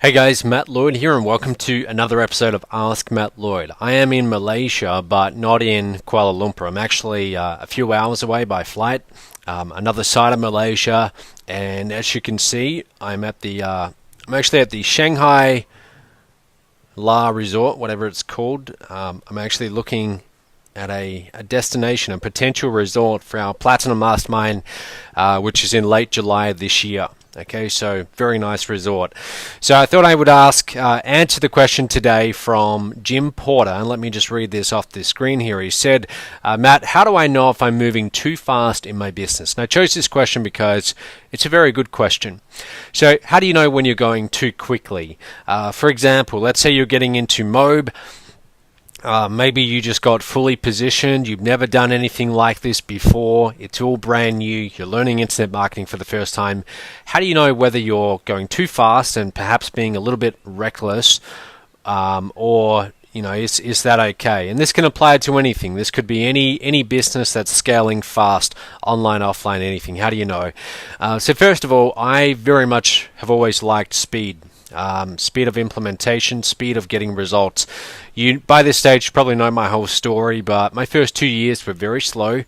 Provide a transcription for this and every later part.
Hey guys, Matt Lloyd here, and welcome to another episode of Ask Matt Lloyd. I am in Malaysia, but not in Kuala Lumpur. I'm actually a few hours away by flight, another side of Malaysia, and as you can see, I'm actually at the Shanghai La Resort, whatever it's called. I'm actually looking at a destination, a potential resort for our Platinum Mastermind, which is in late July of this year. Okay, so very nice resort. So I thought I would answer the question today from Jim Porter, and let me just read this off the screen here. He said, Matt, how do I know if I'm moving too fast in my business? And I chose this question because it's a very good question. So how do you know when you're going too quickly? For example, let's say you're getting into MOBE. Maybe you just got fully positioned. You've never done anything like this before. It's all brand new. You're learning internet marketing for the first time. How do you know whether you're going too fast and perhaps being a little bit reckless, or is that okay? And this can apply to anything. This could be any business that's scaling fast, online, offline, anything. How do you know? So first of all, I very much have always liked speed. Speed of implementation, speed of getting results. You, by this stage, you probably know my whole story, but my first 2 years were very slow.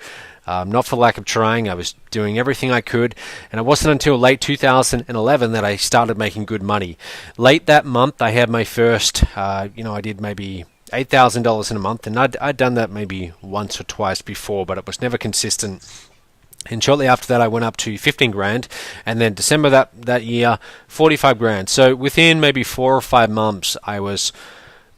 Not for lack of trying. I was doing everything I could, and it wasn't until late 2011 that I started making good money. Late that month, I had my first, I did maybe $8,000 in a month, and I'd done that maybe once or twice before, but it was never consistent. And shortly after that, I went up to 15 grand, and then December that year, 45 grand. So within maybe 4 or 5 months, I was,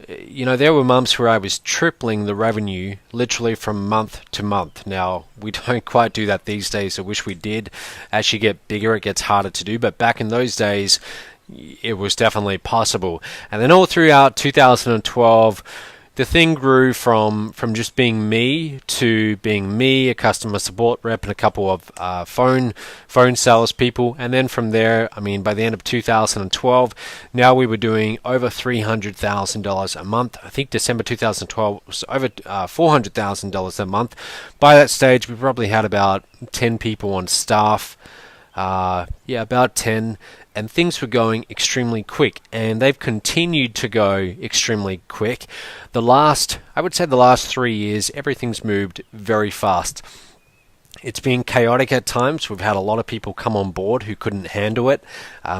there were months where I was tripling the revenue literally from month to month. Now, we don't quite do that these days. I wish we did. As you get bigger, it gets harder to do. But back in those days, it was definitely possible. And then all throughout 2012, the thing grew from just being me to being me, a customer support rep, and a couple of phone salespeople. And then from there, by the end of 2012, now we were doing over $300,000 a month. I think December 2012 was over $400,000 a month. By that stage, we probably had about 10 people on staff. About 10, and things were going extremely quick, and they've continued to go extremely quick. I would say the last 3 years, everything's moved very fast. It's been chaotic at times. We've had a lot of people come on board who couldn't handle it,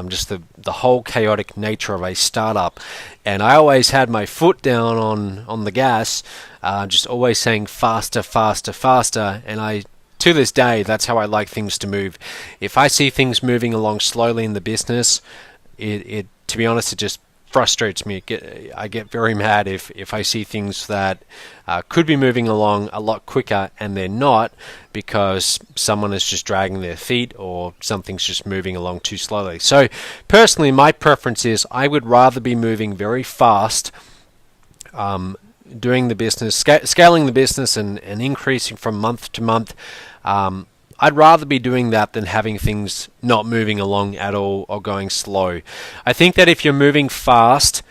just the whole chaotic nature of a startup. And I always had my foot down on the gas, just always saying faster, faster, faster, and to this day, that's how I like things to move. If I see things moving along slowly in the business, to be honest, it just frustrates me. I get very mad if I see things that could be moving along a lot quicker and they're not, because someone is just dragging their feet or something's just moving along too slowly. So personally, my preference is I would rather be moving very fast, doing the business, scaling the business and increasing from month to month. I'd rather be doing that than having things not moving along at all or going slow. I think that if you're moving fast,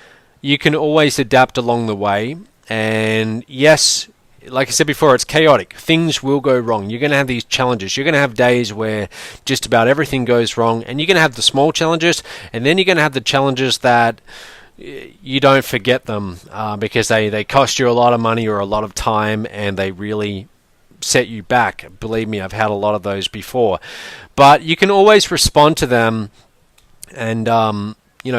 you can always adapt along the way. And yes, like I said before, it's chaotic. Things will go wrong. You're going to have these challenges. You're going to have days where just about everything goes wrong, and you're going to have the small challenges, and then you're going to have the challenges that you don't forget them because they cost you a lot of money or a lot of time, and they really set you back. Believe me, I've had a lot of those before. But you can always respond to them, and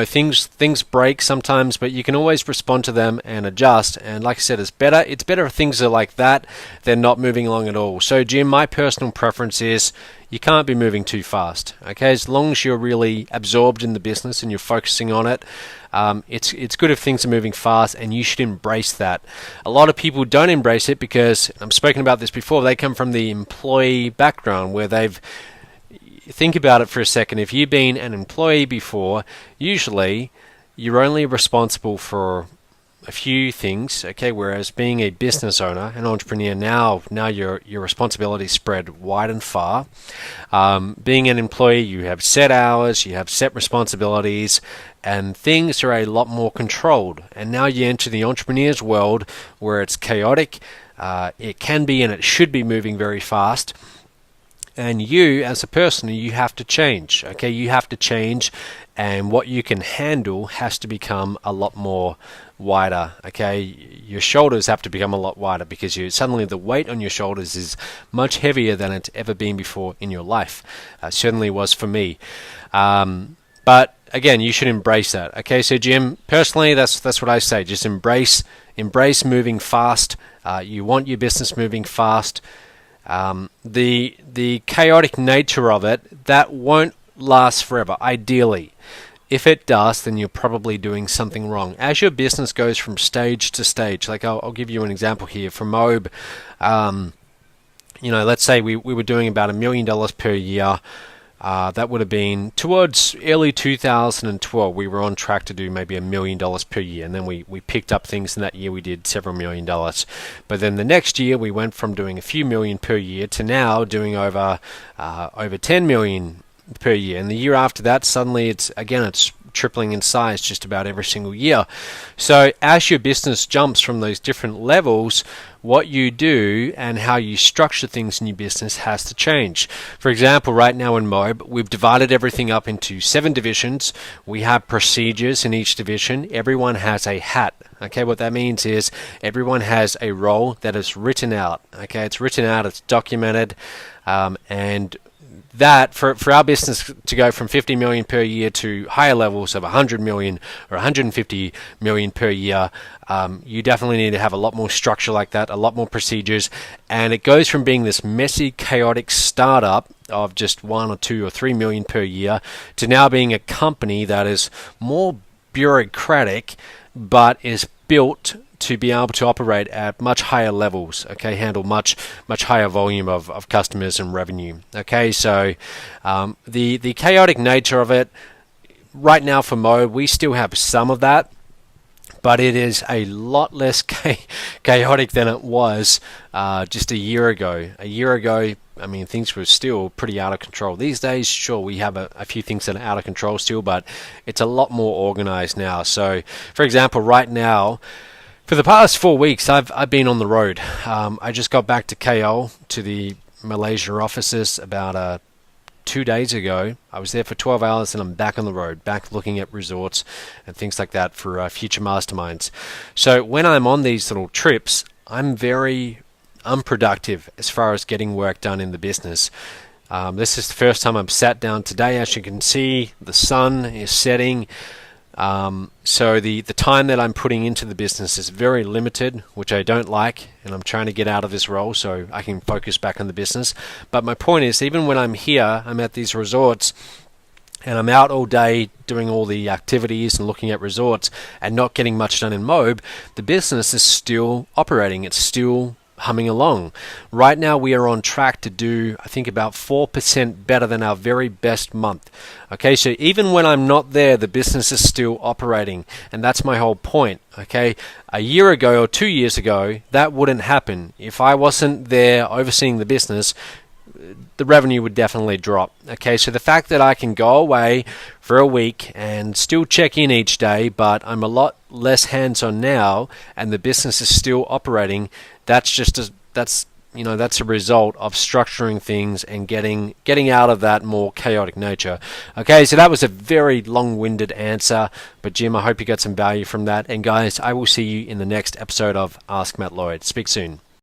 things break sometimes, but you can always respond to them and adjust. And like I said, it's better if things are like that than not moving along at all. So Jim, my personal preference is you can't be moving too fast. Okay, as long as you're really absorbed in the business and you're focusing on it, it's good if things are moving fast, and you should embrace that. A lot of people don't embrace it because, I've spoken about this before, they come from the employee background where think about it for a second. If you've been an employee before, usually you're only responsible for a few things, okay? Whereas being a business owner, an entrepreneur, now your responsibilities spread wide and far. Being an employee, you have set hours, you have set responsibilities, and things are a lot more controlled. And now you enter the entrepreneur's world where it's chaotic. It can be and it should be moving very fast. And you, as a person, you have to change. Okay, you have to change, and what you can handle has to become a lot more wider. Okay, your shoulders have to become a lot wider because suddenly the weight on your shoulders is much heavier than it's ever been before in your life. Certainly was for me. But again, you should embrace that. Okay, so Jim, personally, that's what I say. Just embrace moving fast. You want your business moving fast. The chaotic nature of it, that won't last forever, ideally. If it does, then you're probably doing something wrong. As your business goes from stage to stage, like I'll give you an example here. For Mobe, let's say we were doing about $1 million per year. That would have been towards early 2012. We were on track to do maybe $1 million per year, and then we picked up things in that year. We did several $1 million, but then the next year we went from doing a few million per year to now doing over 10 million per year. And the year after that, suddenly it's tripling in size just about every single year. So as your business jumps from those different levels, what you do and how you structure things in your business has to change. For example, right now in Mobe, we've divided everything up into 7 divisions. We have procedures in each division. Everyone has a hat. Okay, what that means is everyone has a role that is written out. Okay, it's written out, it's documented, and that for our business to go from 50 million per year to higher levels of 100 million or 150 million per year, you definitely need to have a lot more structure like that, a lot more procedures, and it goes from being this messy, chaotic startup of just 1 or 2 or 3 million per year to now being a company that is more bureaucratic but is built to be able to operate at much higher levels, okay, handle much higher volume of customers and revenue. Okay, so the chaotic nature of it, right now for Mo, we still have some of that, but it is a lot less chaotic than it was just a year ago. A year ago, I mean, things were still pretty out of control. These days, sure, we have a few things that are out of control still, but it's a lot more organized now. So, for example, right now, for the past 4 weeks, I've been on the road. I just got back to KL, to the Malaysia offices, about 2 days ago. I was there for 12 hours and I'm back on the road, back looking at resorts and things like that for future masterminds. So when I'm on these little trips, I'm very unproductive as far as getting work done in the business. This is the first time I've sat down today. As you can see, the sun is setting. So the time that I'm putting into the business is very limited, which I don't like, and I'm trying to get out of this role so I can focus back on the business. But my point is, even when I'm here, I'm at these resorts, and I'm out all day doing all the activities and looking at resorts and not getting much done in Mobe, the business is still operating. It's still humming along. Right now we are on track to do, I think, about 4% better than our very best month. Okay, so even when I'm not there, the business is still operating, and that's my whole point. Okay, a year ago or 2 years ago, that wouldn't happen. If I wasn't there overseeing the business, the revenue would definitely drop. Okay, so the fact that I can go away for a week and still check in each day, but I'm a lot less hands-on now, and the business is still operating, that's a result of structuring things and getting out of that more chaotic nature. Okay, so that was a very long-winded answer, but Jim, I hope you got some value from that. And guys, I will see you in the next episode of Ask Matt Lloyd. Speak soon.